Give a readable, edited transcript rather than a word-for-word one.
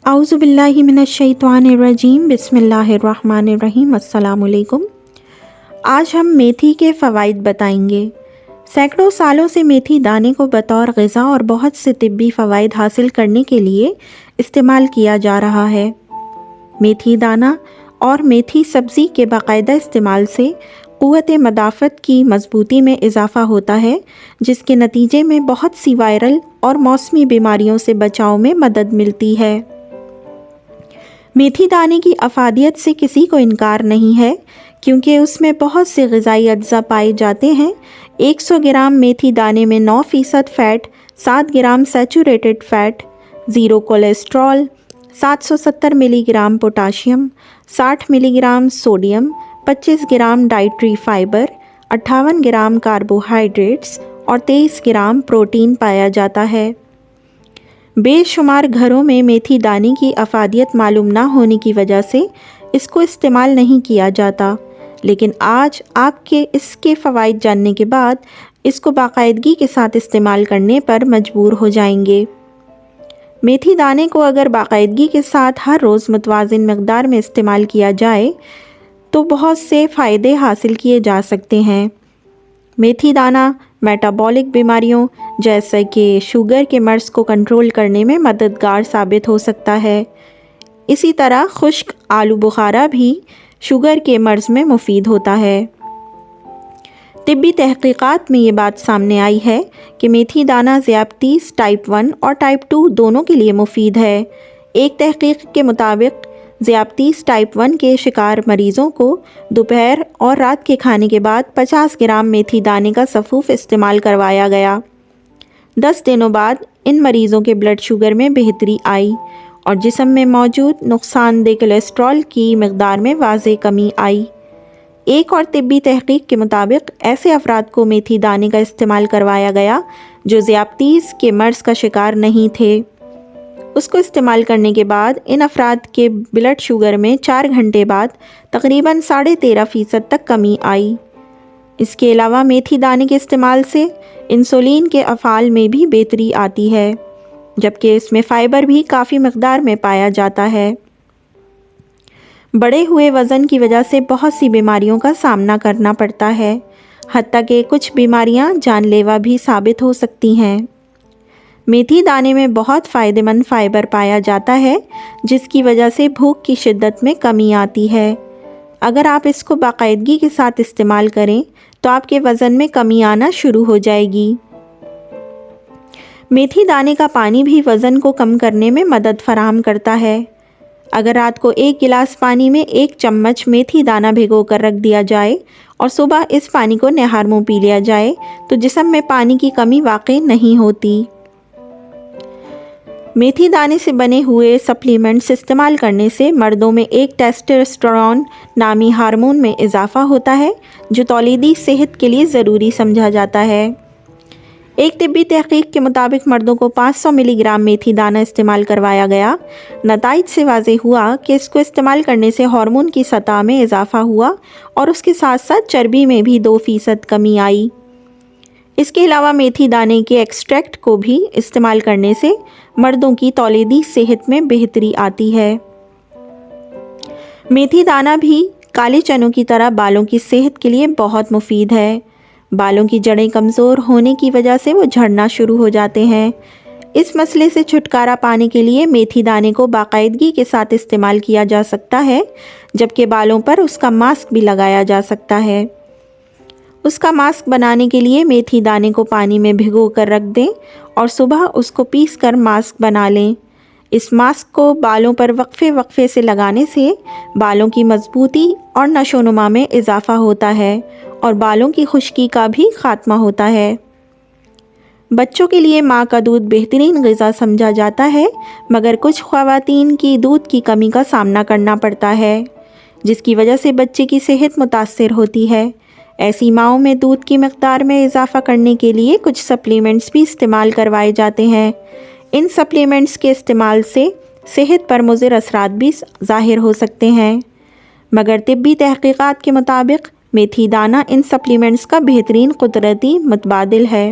اعوذ باللہ من الشیطان الرجیم، بسم اللہ الرحمن الرحیم۔ السلام علیکم۔ آج ہم میتھی کے فوائد بتائیں گے۔ سینکڑوں سالوں سے میتھی دانے کو بطور غذا اور بہت سے طبی فوائد حاصل کرنے کے لیے استعمال کیا جا رہا ہے۔ میتھی دانہ اور میتھی سبزی کے باقاعدہ استعمال سے قوت مدافعت کی مضبوطی میں اضافہ ہوتا ہے، جس کے نتیجے میں بہت سی وائرل اور موسمی بیماریوں سے بچاؤ میں مدد ملتی ہے۔ میتھی دانے کی افادیت سے کسی کو انکار نہیں ہے، کیونکہ اس میں بہت سے غذائی اجزاء پائے جاتے ہیں۔ 100 گرام میتھی دانے میں 9% fat, 7 gram saturated fat, 0 cholesterol, 770 milligram potassium, 60 milligram sodium, 25 gram dietary fibre, 58 gram carbohydrates اور 23 گرام پروٹین پایا جاتا ہے۔ بے شمار گھروں میں میتھی دانے کی افادیت معلوم نہ ہونے کی وجہ سے اس کو استعمال نہیں کیا جاتا، لیکن آج آپ کے اس کے فوائد جاننے کے بعد اس کو باقاعدگی کے ساتھ استعمال کرنے پر مجبور ہو جائیں گے۔ میتھی دانے کو اگر باقاعدگی کے ساتھ ہر روز متوازن مقدار میں استعمال کیا جائے تو بہت سے فائدے حاصل کیے جا سکتے ہیں۔ میتھی دانہ میٹابولک بیماریوں جیسے کہ شوگر کے مرض کو کنٹرول کرنے میں مددگار ثابت ہو سکتا ہے۔ اسی طرح خشک آلو بخارا بھی شوگر کے مرض میں مفید ہوتا ہے۔ طبی تحقیقات میں یہ بات سامنے آئی ہے کہ میتھی دانہ ذیابطیس ٹائپ 1 اور ٹائپ 2 دونوں کے لیے مفید ہے۔ ایک تحقیق کے مطابق ذیابطیس ٹائپ 1 کے شکار مریضوں کو دوپہر اور رات کے کھانے کے بعد 50 گرام میتھی دانے کا سفوف استعمال کروایا گیا۔ 10 دنوں بعد ان مریضوں کے بلڈ شوگر میں بہتری آئی اور جسم میں موجود نقصان دہ کولیسٹرول کی مقدار میں واضح کمی آئی۔ ایک اور طبی تحقیق کے مطابق ایسے افراد کو میتھی دانے کا استعمال کروایا گیا جو ذیابطیس کے مرض کا شکار نہیں تھے۔ اس کو استعمال کرنے کے بعد ان افراد کے بلڈ شوگر میں 4 گھنٹے بعد تقریباً 13.5% تک کمی آئی۔ اس کے علاوہ میتھی دانے کے استعمال سے انسولین کے افعال میں بھی بہتری آتی ہے، جبکہ اس میں فائبر بھی کافی مقدار میں پایا جاتا ہے۔ بڑھے ہوئے وزن کی وجہ سے بہت سی بیماریوں کا سامنا کرنا پڑتا ہے، حتیٰ کہ کچھ بیماریاں جان لیوا بھی ثابت ہو سکتی ہیں۔ میتھی دانے میں بہت فائدہ مند فائبر پایا جاتا ہے، جس کی وجہ سے بھوک کی شدت میں کمی آتی ہے۔ اگر آپ اس کو باقاعدگی کے ساتھ استعمال کریں تو آپ کے وزن میں کمی آنا شروع ہو جائے گی۔ میتھی دانے کا پانی بھی وزن کو کم کرنے میں مدد فراہم کرتا ہے۔ اگر رات کو 1 گلاس پانی میں 1 چمچ میتھی دانہ بھگو کر رکھ دیا جائے اور صبح اس پانی کو نہار منہ پی لیا جائے تو جسم میں پانی کی کمی واقع نہیں ہوتی۔ میتھی دانے سے بنے ہوئے سپلیمنٹس استعمال کرنے سے مردوں میں ایک ٹیسٹوسٹیرون نامی ہارمون میں اضافہ ہوتا ہے، جو تولیدی صحت کے لیے ضروری سمجھا جاتا ہے۔ ایک طبی تحقیق کے مطابق مردوں کو 500 ملی گرام میتھی دانہ استعمال کروایا گیا۔ نتائج سے واضح ہوا کہ اس کو استعمال کرنے سے ہارمون کی سطح میں اضافہ ہوا اور اس کے ساتھ ساتھ چربی میں بھی 2% کمی آئی۔ اس کے علاوہ میتھی دانے کے ایکسٹریکٹ کو بھی استعمال کرنے سے مردوں کی تولیدی صحت میں بہتری آتی ہے۔ میتھی دانہ بھی کالے چنوں کی طرح بالوں کی صحت کے لیے بہت مفید ہے۔ بالوں کی جڑیں کمزور ہونے کی وجہ سے وہ جھڑنا شروع ہو جاتے ہیں۔ اس مسئلے سے چھٹکارا پانے کے لیے میتھی دانے کو باقاعدگی کے ساتھ استعمال کیا جا سکتا ہے، جبکہ بالوں پر اس کا ماسک بھی لگایا جا سکتا ہے۔ اس کا ماسک بنانے کے لیے میتھی دانے کو پانی میں بھگو کر رکھ دیں اور صبح اس کو پیس کر ماسک بنا لیں۔ اس ماسک کو بالوں پر وقفے سے لگانے سے بالوں کی مضبوطی اور نشو و نما میں اضافہ ہوتا ہے اور بالوں کی خشکی کا بھی خاتمہ ہوتا ہے۔ بچوں کے لیے ماں کا دودھ بہترین غذا سمجھا جاتا ہے، مگر کچھ خواتین کی دودھ کی کمی کا سامنا کرنا پڑتا ہے، جس کی وجہ سے بچے کی صحت متاثر ہوتی ہے۔ ایسی ماؤں میں دودھ کی مقدار میں اضافہ کرنے کے لیے کچھ سپلیمنٹس بھی استعمال کروائے جاتے ہیں۔ ان سپلیمنٹس کے استعمال سے صحت پر مضر اثرات بھی ظاہر ہو سکتے ہیں، مگر طبی تحقیقات کے مطابق میتھی دانہ ان سپلیمنٹس کا بہترین قدرتی متبادل ہے۔